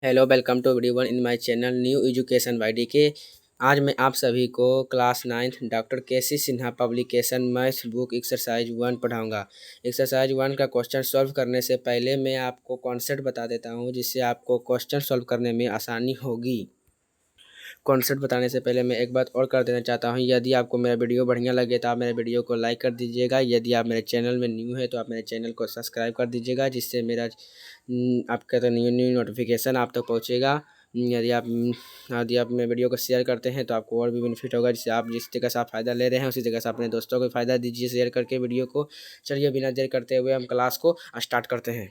Hello, welcome to everyone in my channel new education YD K. आज मैं आप सभी को class 9th doctor K C. Sinha publication maths book exercise 1 पढ़ाऊंगा। Exercise 1 का क्वेश्चन सॉल्व करने से पहले मैं आपको कॉन्सेप्ट बता देता हूं, जिससे आपको क्वेश्चन सॉल्व करने में आसानी होगी। कॉन्सेप्ट बताने से पहले मैं एक बात और कर देना चाहता हूं, यदि आपको मेरा वीडियो बढ़िया लगे तो आप मेरे वीडियो को लाइक कर दीजिएगा। यदि आप मेरे चैनल में न्यू है तो आप मेरे चैनल को सब्सक्राइब कर दीजिएगा, जिससे मेरा आपका तो न्यू नोटिफिकेशन आप तक पहुंचेगा। यदि आप मेरे वीडियो को शेयर करते हैं तो आपको और भी बेनिफिट होगा, जिससे आप जिस जगह से आप फ़ायदा ले रहे हैं उसी जगह से अपने दोस्तों को फ़ायदा दीजिए शेयर करके वीडियो को। चलिए बिना देर करते हुए हम क्लास को स्टार्ट करते हैं।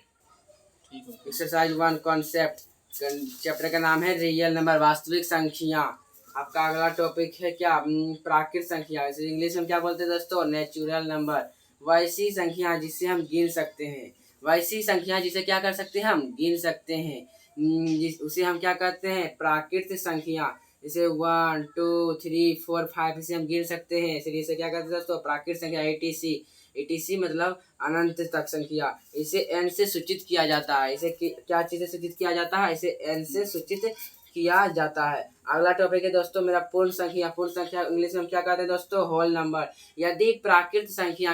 एक्सरसाइज 1 कॉन्सेप्ट चैप्टर का नाम है रियल नंबर, वास्तविक संख्या। आपका अगला टॉपिक है क्या, प्राकृतिक संख्या। इसे इंग्लिश में क्या बोलते हैं दोस्तों, नेचुरल नंबर। वैसी संख्या जिसे हम गिन सकते हैं, वैसी संख्या जिसे क्या कर सकते हैं, हम गिन सकते हैं, उसे हम क्या कहते हैं, प्राकृतिक संख्या। जैसे 1 2 3 4 5 इसे हम गिन सकते हैं, इसलिए इसे क्या कहते हैं दोस्तों, प्राकृतिक संख्या। एटीसी मतलब अनंत तक संख्या। इसे एन से सूचित किया जाता है। इसे क्या चीज से सूचित किया जाता है, इसे एन से सूचित किया जाता है। अगला टॉपिक है दोस्तों मेरा पूर्ण संख्या। पूर्ण संख्या इंग्लिश में हम क्या कहते हैं दोस्तों, होल नंबर। यदि प्राकृत संख्या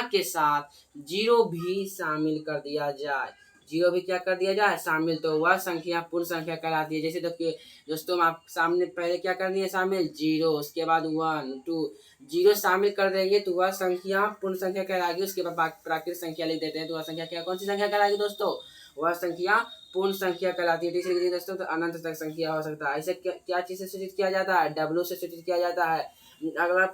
के साथ जीरो भी शामिल कर दिया जाए, जीरो भी क्या कर दिया जाए, शामिल, तो वह संख्या पूर्ण संख्या कहलाती है। जैसे दोस्तों आप सामने पहले क्या करनी है, शामिल जीरो, उसके बाद 1 2 जीरो शामिल कर देंगे तो वह संख्या पूर्ण संख्या कहलाएगी। उसके बाद प्राकृतिक संख्या लिख देते हैं तो वह संख्या क्या, कौन सी संख्या कहलाएगी दोस्तों, वह संख्या पूर्ण संख्या कहलाती है। तीसरी दोस्तों तो अनंत तक संख्या हो सकता है। इसे क्या चीज से सूचित किया जाता है, डब्ल्यू से सूचित किया जाता है। अगला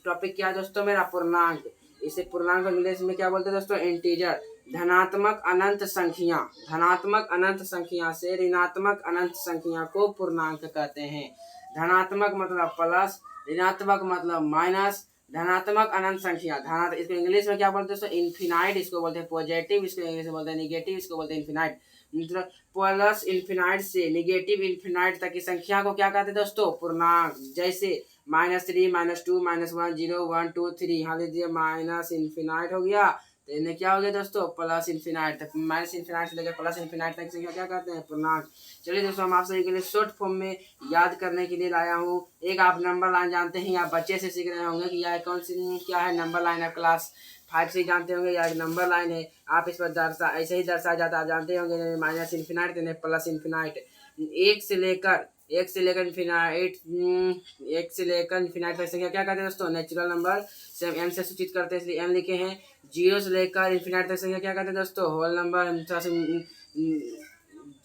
टॉपिक क्या है दोस्तों मेरा, पूर्णांक। इसे पूर्णांक इंग्लिश में क्या बोलते हैं दोस्तों, इंटीजर। धनात्मक अनंत संख्या, धनात्मक अनंत संख्या से ऋणात्मक अनंत संख्या को पूर्णांक कहते हैं। धनात्मक मतलब प्लस, ऋणात्मक मतलब माइनस, धनात्मक अनंत संख्या। इसको इंग्लिश में क्या बोलते हैं दोस्तों, इन्फिनाइट। इसको बोलते हैं पॉजिटिव, इसको इंग्लिश में बोलते हैं निगेटिव, इसको बोलते हैं इन्फिनाइट। मतलब प्लस इन्फिनाइट से निगेटिव इन्फिनाइट तक की संख्या को क्या कहते हैं दोस्तों, पूर्णांक। जैसे -3 -2 -1 0 1 2 3, यहाँ लीजिए माइनस इन्फिनाइट हो गया, तो इन्हें क्या हो गया दोस्तों, प्लस इन्फिनाइट तक। माइनस इन्फिनाइट से लेकर प्लस इन्फिनाइट तक संख्या क्या कहते हैं, पूर्णांक। चलिए दोस्तों हम आप सभी के लिए शॉर्ट फॉर्म में याद करने के लिए लाया हूँ। एक आप नंबर लाइन जानते हैं, आप बच्चे से सीख रहे होंगे कि यह कौन सी क्या है, नंबर लाइन। आप क्लास 5 से जानते होंगे, यह एक नंबर लाइन है। आप इस पर ऐसे ही दर्शाया जाता, आप जानते होंगे, माइनस इन्फिनाइट प्लस इन्फिनाइट। एक से लेकर इन्फिनाइट, एक से लेकर इन्फिनाइट तक संख्या क्या कहते हैं दोस्तों, नेचुरल नंबर। से हम एन से सूचित करते हैं इसलिए एन लिखे हैं। जीरो से लेकर इन्फिनाइट तक संख्या क्या कहते हैं दोस्तों, होल नंबर। थोड़ा सा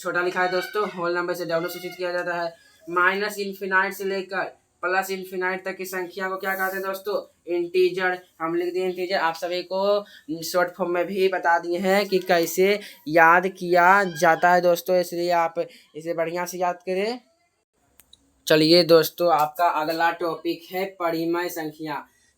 छोटा लिखा है दोस्तों, होल नंबर से डब्ल्यू सूचित किया जाता है। माइनस इन्फिनाइट से लेकर प्लस इन्फिनाइट तक की संख्या को क्या कहते हैं दोस्तों, इंटीजर। हम लिख दिए इंटीजर। आप सभी को शॉर्ट फॉर्म में भी बता दिए हैं कि कैसे याद किया जाता है दोस्तों, इसलिए आप इसे बढ़िया से याद करें। चलिए दोस्तों आपका अगला टॉपिक है परिमेय संख्या।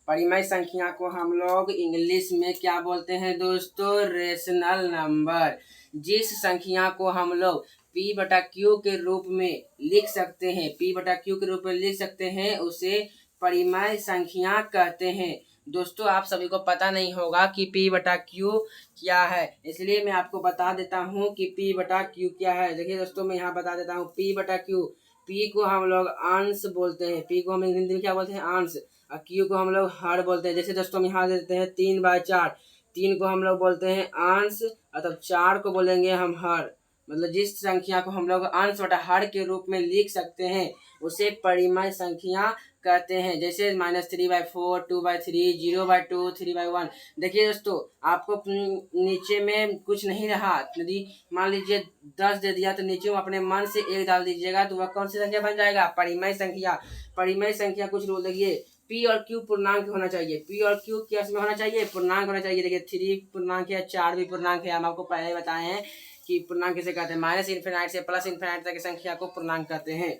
परिमेय संख्या को हम लोग इंग्लिश में क्या बोलते हैं दोस्तों, रेशनल नंबर। जिस संख्या को हम लोग P/Q के रूप में लिख सकते हैं, P/Q के रूप में लिख सकते हैं, उसे परिमेय संख्या कहते हैं। दोस्तों आप सभी को पता नहीं होगा कि P/Q क्या है, इसलिए मैं आपको बता देता हूँ कि P/Q क्या है। देखिए दोस्तों मैं यहाँ बता देता हूँ, P/Q, P को हम लोग अंश बोलते हैं, P को हम हिंदी में क्या बोलते हैं, अंश। और Q को हम लोग हर बोलते हैं। जैसे दोस्तों हम यहाँ देते हैं 3/4, 3 को हम लोग बोलते हैं अंश, मतलब 4 को बोलेंगे हम हर। मतलब जिस संख्या को हम लोग अंश बटा हर के रूप में लिख सकते हैं उसे परिमेय संख्या कहते हैं। जैसे -3/4, 2/3, 0/2, 3/1। देखिए दोस्तों आपको नीचे में कुछ नहीं रहा, यदि मान लीजिए 10 दे दिया तो नीचे में अपने मन से 1 डाल दीजिएगा तो वह कौन सी संख्या बन जाएगा, परिमेय संख्या। परिमेय संख्या कुछ रूल देखिए, P और Q पूर्णांक होना चाहिए, P और Q क्या में होना चाहिए, पूर्णांक होना चाहिए। देखिए 3 पूर्णांक है, 4 भी पूर्णांक है। हम आपको पहले बताए हैं कि पूर्णांक किसे कहते हैं, माइनस इन्फिनाइट से प्लस इन्फिनाइट तक की संख्या को पूर्णांक कहते हैं।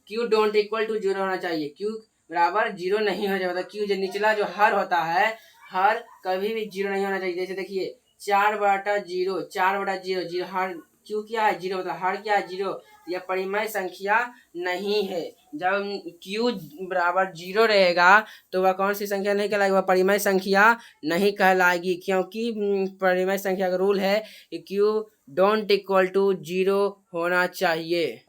Q डोंट इक्वल टू 0 होना चाहिए, Q बराबर 0 नहीं हो जाता। Q जो निचला जो हर होता है, हर कभी भी 0 नहीं होना चाहिए। जैसे देखिए 4/0, 4/0 हर क्यू क्या है, जीरो, मतलब हर क्या है, जीरो। यह परिमेय संख्या नहीं है। जब क्यू बराबर जीरो रहेगा तो वह कौन सी संख्या नहीं कहलाएगी, वह परिमेय संख्या नहीं कहलाएगी, क्योंकि परिमेय संख्या का रूल है कि q don't equal to zero होना चाहिए।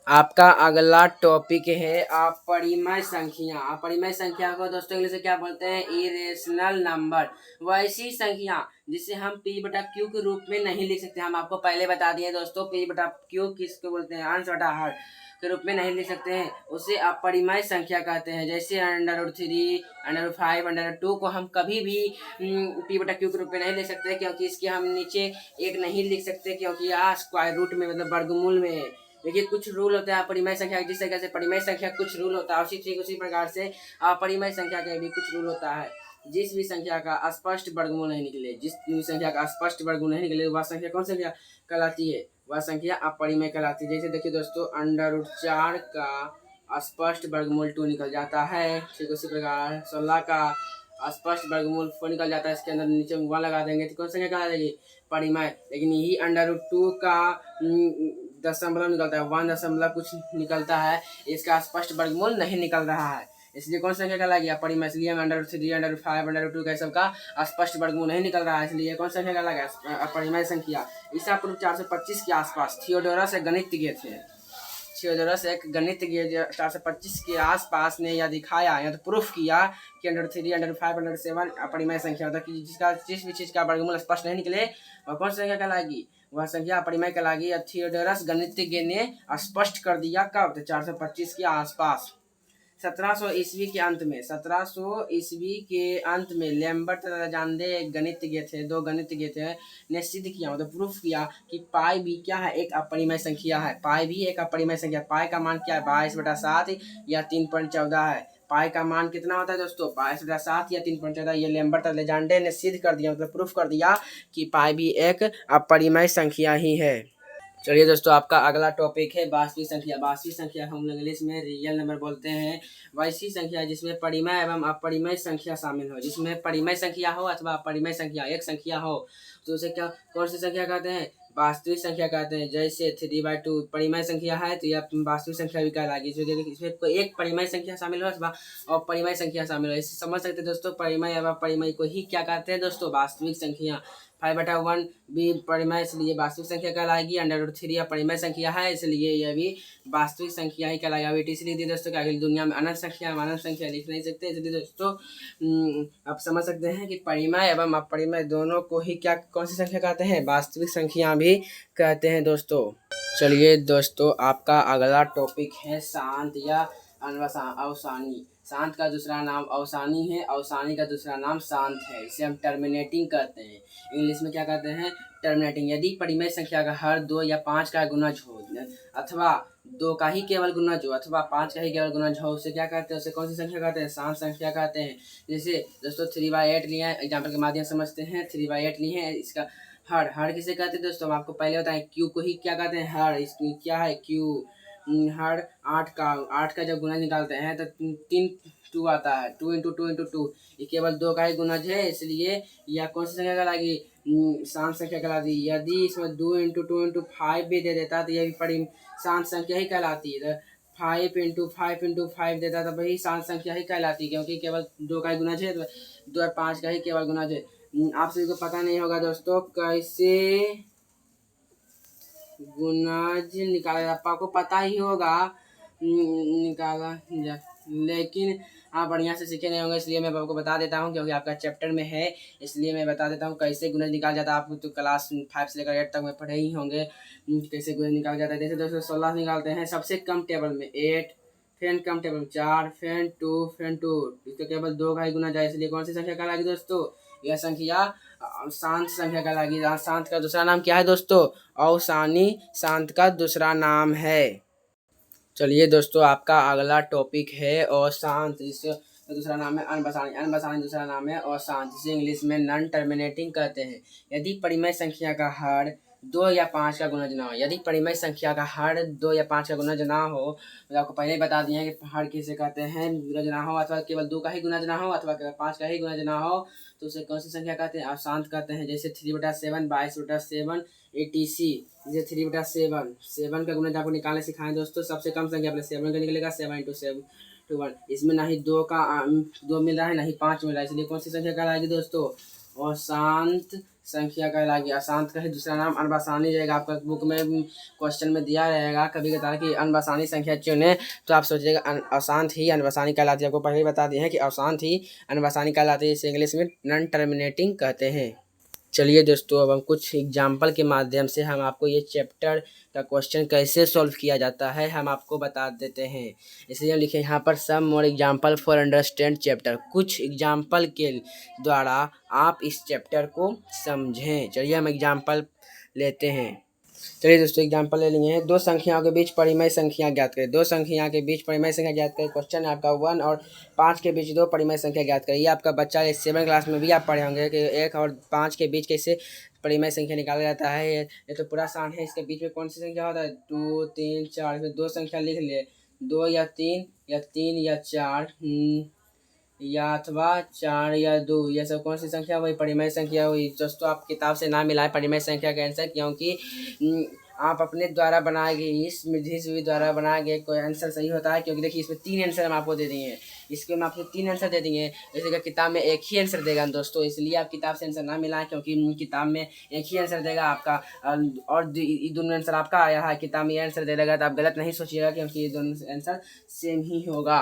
आपका अगला टॉपिक है अपरिमेय संख्या। अपरिमेय संख्या को दोस्तों इंग्लिश में क्या बोलते हैं, इरेशनल नंबर। वैसी संख्या जिसे हम पी बटा क्यू के रूप में नहीं लिख सकते। हम आपको पहले बता दिए दोस्तों, पी बटा क्यू किसको बोलते हैं, अंश बटा हर के रूप में नहीं लिख सकते हैं, उसे अपरिमेय संख्या कहते हैं। जैसे √3, √5, √2 को हम कभी भी पी बटा क्यू के रूप में नहीं लिख सकते, क्योंकि इसके हम नीचे एक नहीं लिख सकते, क्योंकि यह स्क्वायर रूट में मतलब वर्गमूल में है। देखिए कुछ रूल होता है अपरिमेय संख्या, जिस तरह से परिमेय संख्या कुछ रूल होता है, उसी प्रकार से अपरिमेय संख्या का भी कुछ रूल होता है। जिस भी संख्या का स्पष्ट वर्गमूल नहीं निकले, जिस भी संख्या का स्पष्ट वर्गमूल नहीं निकले, वह संख्या कौन संख्या कहलाती है, वह संख्या अपरिमेय कहलाती है। जैसे देखिए दोस्तों, √4 का स्पष्ट वर्गमूल 2 निकल जाता है। ठीक उसी प्रकार 16 का स्पष्ट वर्गमूल 4 निकल जाता है, इसके अंदर नीचे 1 लगा देंगे तो कौन संख्या कहा जाएगी, परिमेय। लेकिन यही √2 का दशमलव निकलता है, 1 दशमलव कुछ निकलता है, इसका स्पष्ट वर्गमूल नहीं निकल रहा है, इसलिए कौन संख्या कहलाएगी, अपरिमेय। इसलिए हम √3, √5, √2 का सबका स्पष्ट वर्गमूल नहीं निकल रहा है, इसलिए कौन संख्या कहलाएगा, अपरिमेय संख्या। ईसा पूर्व 425 के आसपास थियोडोरस एक गणितज्ञ थे। थियोडोरस एक गणितज्ञ 425 के आसपास ने यह दिखाया या तो प्रूफ किया कि √3, √5, √7 अपरिमेय संख्या होता है, कि जिसका जिस भी चीज का वर्गमूल स्पष्ट नहीं निकले वह कौन संख्या कहलाएगी, वह संख्या अपरिमेय कहलाएगी। थियोडोरस गणितज्ञ ने स्पष्ट कर दिया कब, तो 425 के आसपास। 1700 ईस्वी के अंत में, 1700 ईस्वी के अंत में लैम्बर्ट तथा लेजेंड्रे एक गणितज्ञ थे, दो गणितज्ञ थे, ने सिद्ध किया मतलब प्रूफ किया कि पाई भी क्या है, एक अपरिमेय संख्या है। पाई भी एक अपरिमेय संख्या। पाई का मान क्या है, 22/7 या 3.14 है। पाई का मान कितना होता है दोस्तों, 22/7 या 3.14। ये लैम्बर्ट तथा लेजेंड्रे ने सिद्ध कर दिया मतलब प्रूफ कर दिया कि पाई भी एक अपरिमेय संख्या ही है। चलिए दोस्तों, आपका अगला टॉपिक है वास्तविक संख्या। वास्तविक संख्या हम लोग इंग्लिश में रियल नंबर बोलते हैं। वैसी संख्या जिसमें परिमेय एवं अपरिमेय संख्या शामिल हो। जिसमें परिमेय संख्या हो अथवा अपरिमेय संख्या एक संख्या हो तो उसे क्या कौन सी संख्या कहते हैं, वास्तविक संख्या कहते हैं। जैसे 3/2 परिमेय संख्या है तो यह वास्तविक संख्या भी कहलाएगी। इसमें कोई एक परिमेय संख्या शामिल हो अथवा अपरिमेय संख्या शामिल हो, इसे समझ सकते हैं दोस्तों। परिमेय एवं अपरिमेय को ही क्या कहते हैं दोस्तों, वास्तविक संख्या। 5/1 भी परिमेय, इसलिए वास्तविक संख्या कहलाएगी। √3 या परिमेय संख्या है, इसलिए यह भी वास्तविक संख्या ही कहलाएगा। अभी इसलिए दी दोस्तों कि अगली दुनिया में अनंत संख्या लिख नहीं सकते, इसलिए दोस्तों आप समझ सकते हैं कि परिमेय एवं अपरिमेय दोनों को ही क्या कौन सी संख्या कहते हैं, वास्तविक संख्या भी कहते हैं दोस्तों। चलिए दोस्तों, आपका अगला टॉपिक है शांत या अवसानी। शांत का दूसरा नाम अवसानी है, अवसानी का दूसरा नाम शांत है। इसे हम टर्मिनेटिंग कहते हैं, इंग्लिश में क्या कहते हैं, टर्मिनेटिंग। यदि परिमेय संख्या का हर 2 या 5 का गुणज हो अथवा 2 का ही केवल गुणज हो अथवा 5 का ही केवल गुणज हो, उसे क्या कहते हैं, उसे कौन सी संख्या कहते हैं, शांत संख्या कहते हैं। जैसे दोस्तों 3/8 लिए हैं, एग्जाम्पल के माध्यम से समझते हैं। 3/8 लिए हैं, इसका हर किसे कहते हैं दोस्तों, हम आपको पहले बताएं, क्यू को ही क्या कहते हैं, हर। इसकी क्या है, क्यू। हर 8 का जब गुणज निकालते हैं तो 3 2 आता है, 2 × 2 × 2। ये केवल 2 का ही गुणज है, इसलिए यह कौन सी संख्या कहलाएगी, शांत संख्या कहलाती है। यदि इसमें 2 × 2 × 5 भी दे देता तो यह भी शांत संख्या ही कहलाती है। 5 × 5 × 5 देता तो वही शांत संख्या ही कहलाती है, क्योंकि केवल 2 का ही गुणज है, तो 2 और 5 का ही केवल गुणज है। आप सभी को पता नहीं होगा दोस्तों कैसे गुणज निकाला जाता, आपको पता ही होगा निकाला जा, लेकिन आप बढ़िया से सीखे नहीं होंगे, इसलिए मैं आपको बता देता हूँ, क्योंकि आपका चैप्टर में है, इसलिए मैं बता देता हूँ कैसे गुणज निकाला जाता है। आप तो क्लास 5 से लेकर 8 तक में पढ़े ही होंगे कैसे गुणज निकाला जाता है। जैसे दोस्तों 16 निकालते हैं, सबसे कम टेबल में 8, फिर कम टेबल में 4, फिर 2, फिर 2, इसका केवल 2 का ही गुणज है, इसलिए कौन सी संख्या कहलाएगी दोस्तों, यह संख्या शांत संख्या कहलाएगी। शांत का दूसरा नाम क्या है दोस्तों, अवसानी शांत का दूसरा नाम है। चलिए दोस्तों, आपका अगला टॉपिक है अशांत, जिसका दूसरा नाम है अनबसानी। अनबसानी दूसरा नाम है अशांत, जिसे इंग्लिश में नॉन टर्मिनेटिंग कहते हैं। यदि परिमेय संख्या का हर 2 या 5 का गुणज ना हो। यदि परिमेय संख्या का हर 2 या 5 का गुणज ना हो, तो आपको पहले ही बता दिए हैं कि हर किसे कहते हैं गुणज ना हो, अथवा केवल 2 का ही गुणज ना हो, अथवा केवल 5 का ही गुणज ना हो, तो उसे कौन सी संख्या कहते हैं? अशांत कहते हैं। जैसे 3/7, 22/7, etc। जैसे 3/7, 7 का गुणज आपको निकालने सिखाएं दोस्तों। सबसे कम संख्या अपने 7 का निकलेगा, 7 × 7 = 1। इसमें ना ही 2 मिल रहा है, ना ही 5 मिल रहा है, इसलिए कौन सी संख्या कहलाएगी दोस्तों? अशांत संख्या कहलाएगी। अशांत का ही दूसरा नाम अनबासानी रहेगा। आपका बुक में क्वेश्चन में दिया रहेगा कभी कतार की अनबासानी संख्या चुने, तो आप सोचिएगा अशांत ही अनबासानी कहलाती है। आपको पहले ही बता दिए हैं कि अशांत ही अनबासानी कहलाती है। इसे इंग्लिश में नॉन टर्मिनेटिंग कहते हैं। चलिए दोस्तों, अब हम कुछ एग्जाम्पल के माध्यम से हम आपको ये चैप्टर का क्वेश्चन कैसे सॉल्व किया जाता है हम आपको बता देते हैं। इसलिए हम लिखे यहाँ पर some more example for understand chapter. कुछ एग्जाम्पल के द्वारा आप इस चैप्टर को समझें। चलिए हम एग्जाम्पल लेते हैं। चलिए दोस्तों, एग्जाम्पल ले लिए हैं। दो संख्याओं के बीच परिमेय संख्या ज्ञात करें। दो संख्या के बीच परिमेय संख्या ज्ञात करें। क्वेश्चन है आपका 1 और 5 के बीच दो परिमेय संख्या ज्ञात करें। ये आपका बच्चा 7 क्लास में भी आप पढ़े होंगे कि 1 और 5 के बीच कैसे परिमेय संख्या निकाला जाता है। ये तो पूरा आसान है। इसके बीच में कौन सी संख्या होता है? 2, 3, 4। इसमें दो संख्या लिख ले, 2 या 3 या 3 या 4, या अथवा 4 या 2। यह सब कौन सी संख्या हुई? परिमेय संख्या हुई। दोस्तों, आप किताब से ना मिलाएं परिमेय संख्या का आंसर, क्योंकि आप अपने द्वारा बनाए गए इस विधि से द्वारा बनाए गए कोई आंसर सही होता है। क्योंकि देखिए, इसमें 3 आंसर हम आपको दे दिए हैं। इसके हम आपको 3 आंसर दे देंगे, जैसे कि किताब में एक ही आंसर देगा दोस्तों। इसलिए आप किताब से आंसर ना मिलाएं, क्योंकि किताब में एक ही आंसर देगा आपका, और ये दोनों आंसर आपका आया है, किताब में ये आंसर दे देगा, तो आप गलत नहीं सोचिएगा, क्योंकि ये दोनों आंसर सेम ही होगा।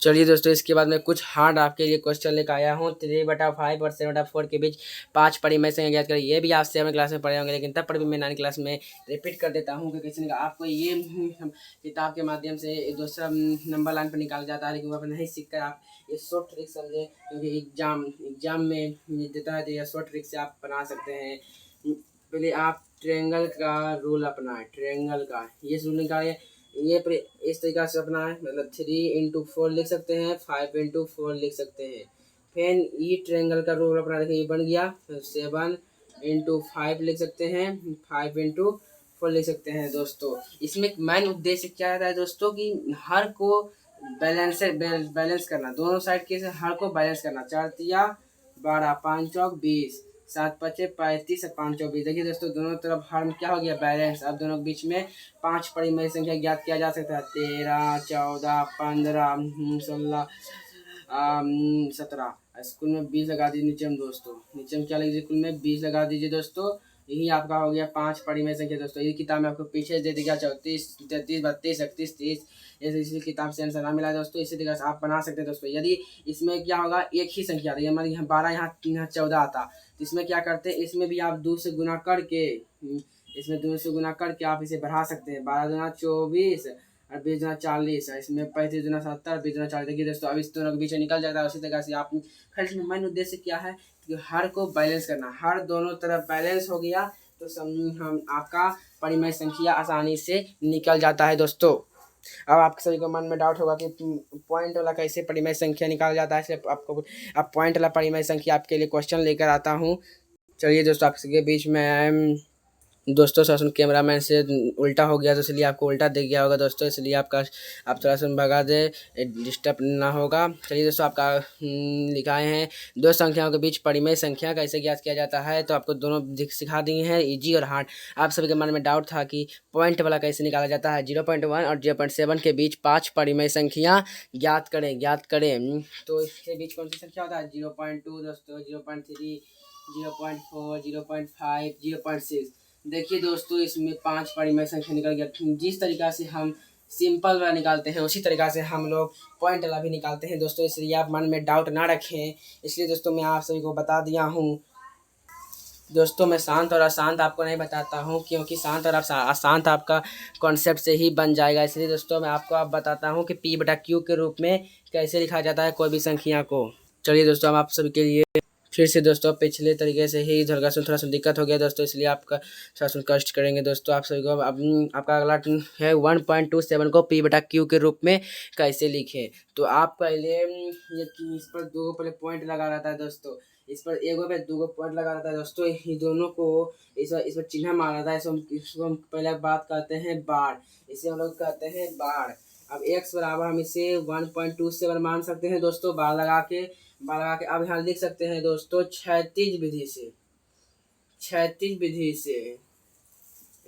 चलिए दोस्तों, इसके बाद मैं कुछ हार्ड आपके लिए क्वेश्चन लेकर आया हूँ। 3/5 और 7/4 के बीच 5 परिमेय संख्या ज्ञात करें। ये भी आप 7 क्लास में पढ़े होंगे, लेकिन तब पर भी मैं 9 क्लास में रिपीट कर देता हूँ कि किसी आपको ये किताब के माध्यम से दूसरा नंबर लाइन पर निकाला जाता है, लेकिन वहाँ पर नहीं सीख कर आप ये शॉर्ट ट्रिक समझें, क्योंकि एग्जाम में देता है, तो यह शॉर्ट ट्रिक से आप बना सकते हैं। पहले आप ट्रायंगल का रूल अपनाएं। ट्रायंगल का ये रूल निकालिए। ये इस तरीका से अपना है, मतलब 3 × 4 लिख सकते हैं, 5 × 4 लिख सकते हैं। फिर ये ट्रायंगल का रूल अपना, देखिए ये बन गया। 7 × 5 लिख सकते हैं, 5 × 4 लिख सकते हैं। दोस्तों, इसमें मेन उद्देश्य क्या रहता है दोस्तों, कि हर को बैलेंस करना, दोनों साइड के हर को बैलेंस करना। 4 तिया 12, 5 चौक 20, 7 पचे 35 और 5 चौक 20। देखिए दोस्तों, दोनों तरफ हर में क्या हो गया? बैलेंस। अब दोनों के बीच में 5 परिमेय संख्या ज्ञात किया जा सकता है। 13, 14, 15, 16, 17। स्कूल में 20 लगा दीजिए नीचे में दोस्तों। नीचे में क्या लीजिए? स्कूल में 20 लगा दीजिए दोस्तों। यही आपका हो गया 5 परिमेय संख्या दोस्तों। ये किताब में आपको पीछे दे दिया 34, 33, 32, 31, 30। इसी किताब से आंसर ना मिला दोस्तों। इसी तरह से आप बना सकते हैं दोस्तों। यदि इसमें क्या होगा? एक ही संख्या आता है, हमारे यहाँ 12, यहाँ 14 आता। तो इसमें क्या करते हैं? इसमें भी आप 2 से गुना करके, इसमें 2 से गुना करके आप इसे बढ़ा सकते हैं। 12 दूना 24 और 20 दूना 40। इसमें 35 दूना 70, 20 दूना 40। देखिए दोस्तों, अब इस दोनों के बीच निकल जाता है। उसी तरह से आप खर्च में मेन उद्देश्य क्या है? कि हर को बैलेंस करना। हर दोनों तरफ बैलेंस हो गया तो हम आपका परिमेय संख्या आसानी से निकल जाता है दोस्तों। अब आप सभी को मन में डाउट होगा कि पॉइंट वाला कैसे परिमेय संख्या निकाला जाता है। इसलिए आपको अब पॉइंट वाला परिमेय संख्या आपके लिए क्वेश्चन लेकर आता हूँ। चलिए दोस्तों, आपके बीच में दोस्तों थोड़ा सा कैमरामैन से उल्टा हो गया, तो इसलिए आपको उल्टा दिख गया होगा दोस्तों। इसलिए आप थोड़ा सा भगा दे, डिस्टर्ब ना होगा। चलिए दोस्तों, आपका लिखाए हैं दो संख्याओं के बीच परिमेय संख्या कैसे ज्ञात किया जाता है। तो आपको दोनों सिखा दिए हैं, इजी और हार्ड। आप सभी के मन में डाउट था कि पॉइंट वाला कैसे निकाला जाता है। 0.1 और 0.7 के बीच 5 परिमेय संख्या ज्ञात करें। तो इसके बीच कौन सी संख्या होता है? 0.2 दोस्तों, 0.3, 0.4, 0.5, 0.6। देखिए दोस्तों, इसमें 5 परिमेय संख्या निकल गया। जिस तरीका से हम सिंपल वाला निकालते हैं, उसी तरीका से हम लोग पॉइंट वाला भी निकालते हैं दोस्तों। इसलिए आप मन में डाउट ना रखें। इसलिए दोस्तों, मैं आप सभी को बता दिया हूँ। दोस्तों, मैं शांत और अशांत आपको नहीं बताता हूँ, क्योंकि शांत और अशांत आपका कॉन्सेप्ट से ही बन जाएगा। इसलिए दोस्तों, मैं आपको अब बताता हूँ कि P/Q के रूप में कैसे लिखा जाता है कोई भी संख्या को। चलिए दोस्तों, हम आप सभी के लिए फिर से दोस्तों पिछले तरीके से ही इधर का थोड़ा सा दिक्कत हो गया दोस्तों, इसलिए आपका थोड़ा सा कष्ट करेंगे दोस्तों। आप सभी को आपका अगला है 1.27 को P/Q के रूप में कैसे लिखें। तो आप पहले ये इस पर 2 पहले पॉइंट लगा रहता है दोस्तों। इस पर एक पे 2 पॉइंट लगा रहता है दोस्तों। ये दोनों को इस पर चिन्ह मारा था। इसको हम पहले बात करते हैं बाढ़। इसे हम लोग कहते हैं बाढ़। अब x बराबर हम इसे 1.27 मान सकते हैं दोस्तों, बाढ़ लगा के अब यहाँ लिख सकते हैं दोस्तों क्षैतिज विधि से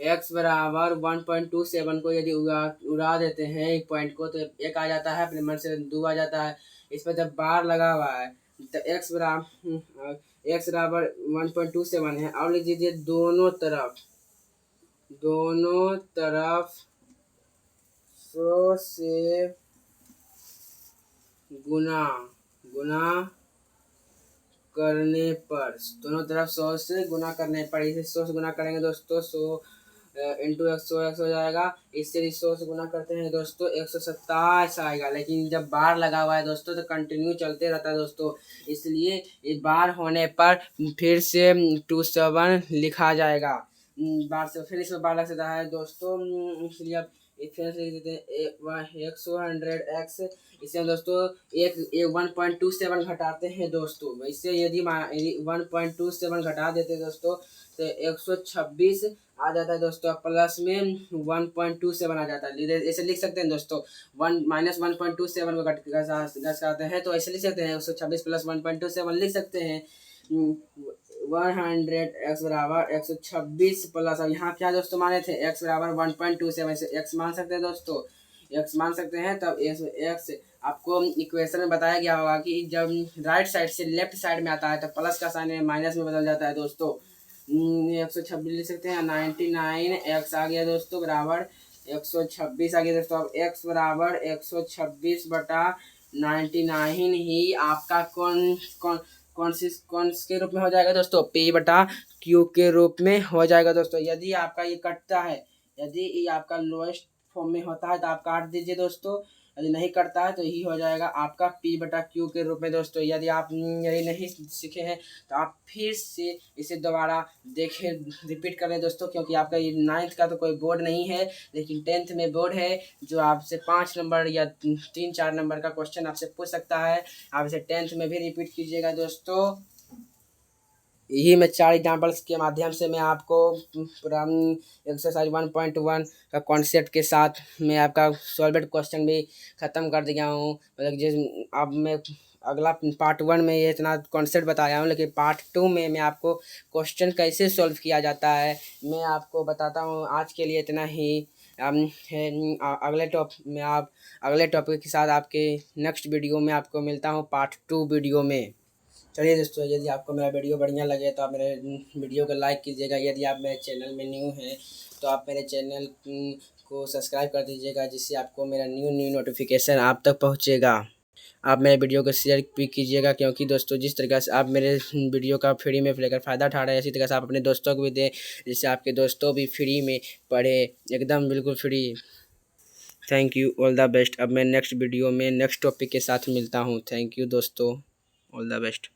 x बराबर 1.27 को यदि उड़ा देते हैं एक पॉइंट को, तो एक आ जाता है, अपने मन से 2 आ जाता है। इस पर जब बार लगा हुआ है तो x बराबर 1.27 है। और लिख दीजिए दोनों तरफ 100 से गुना करने पर, दोनों तरफ 100 से गुना करने पर, इसे 100 से गुना करेंगे दोस्तों, 100 इंटू 100 हो जाएगा। इससे 100 से गुना करते हैं दोस्तों 127 आएगा। लेकिन जब बार लगा हुआ है दोस्तों तो कंटिन्यू चलते रहता है दोस्तों, इसलिए ये बार होने पर फिर से 27 लिखा जाएगा। बार से फिर इसमें बार लग सकता है दोस्तों, इसलिए अब फिर से लिख देते हैं 100x। इससे हम दोस्तों एक 1.27 घटाते हैं दोस्तों। इससे यदि 1.27 घटा देते हैं दोस्तों तो 126 आ जाता है दोस्तों, प्लस में 1.27 आ जाता है। ऐसे लिख सकते हैं दोस्तों, 1-1.27 को घटाते हैं तो ऐसे लिख सकते हैं 126 प्लस 1.27 लिख सकते हैं 100x बराबर 126 प्लस, अब यहाँ क्या दोस्तों माने थे x बराबर 1.27 से x मान सकते हैं दोस्तों, x मान सकते हैं। तब x आपको इक्वेशन में बताया गया होगा कि जब राइट साइड से लेफ्ट साइड में आता है तो प्लस का साइन माइनस में बदल जाता है दोस्तों। 126 लिख सकते हैं, 99x आ गया दोस्तों बराबर 126 आ गया दोस्तों। अब x बराबर 126 बटा 99 ही आपका कौन के रूप में हो जाएगा दोस्तों, P बटा Q के रूप में हो जाएगा दोस्तों। यदि आपका ये कटता है, यदि ये आपका लोएस्ट फॉर्म में होता है तो आप काट दीजिए दोस्तों, यदि नहीं करता है तो यही हो जाएगा आपका P बटा Q के रूप में दोस्तों। यदि आप यही नहीं सीखे हैं तो आप फिर से इसे दोबारा देखें, रिपीट कर लें दोस्तों, क्योंकि आपका ये 9th का तो कोई बोर्ड नहीं है, लेकिन 10th में बोर्ड है जो आपसे 5 नंबर या 3-4 नंबर का क्वेश्चन आपसे पूछ सकता है। आप इसे 10th में भी रिपीट कीजिएगा दोस्तों। यही मैं 4 एग्जाम्पल्स के माध्यम से मैं आपको पूरा एक्सरसाइज 1.1 का कॉन्सेप्ट के साथ मैं आपका सॉल्वेड क्वेश्चन भी ख़त्म कर दिया हूँ। मतलब जिस अब मैं अगला पार्ट 1 में ये इतना कॉन्सेप्ट बताया हूँ, लेकिन पार्ट 2 में मैं आपको क्वेश्चन कैसे सॉल्व किया जाता है मैं आपको बताता हूँ। आज के लिए इतना ही। अगले टॉपिक के साथ आपके नेक्स्ट वीडियो में आपको मिलता हूँ पार्ट 2 वीडियो में। चलिए दोस्तों, यदि आपको मेरा वीडियो बढ़िया लगे तो आप मेरे वीडियो को लाइक कीजिएगा। यदि आप मेरे चैनल में न्यू हैं तो आप मेरे चैनल को सब्सक्राइब कर दीजिएगा, जिससे आपको मेरा न्यू नोटिफिकेशन आप तक पहुंचेगा। आप मेरे वीडियो को शेयर भी कीजिएगा, क्योंकि दोस्तों जिस तरीके से आप मेरे वीडियो का फ्री में लेकर फ़ायदा उठा रहे हैं, इसी तरह से आप अपने दोस्तों को भी दें, जिससे आपके दोस्तों भी फ्री में पढ़े, एकदम बिल्कुल free. Thank you, all the best. अब मैं नेक्स्ट वीडियो में नेक्स्ट टॉपिक के साथ मिलता हूँ। थैंक यू दोस्तों, ऑल द बेस्ट।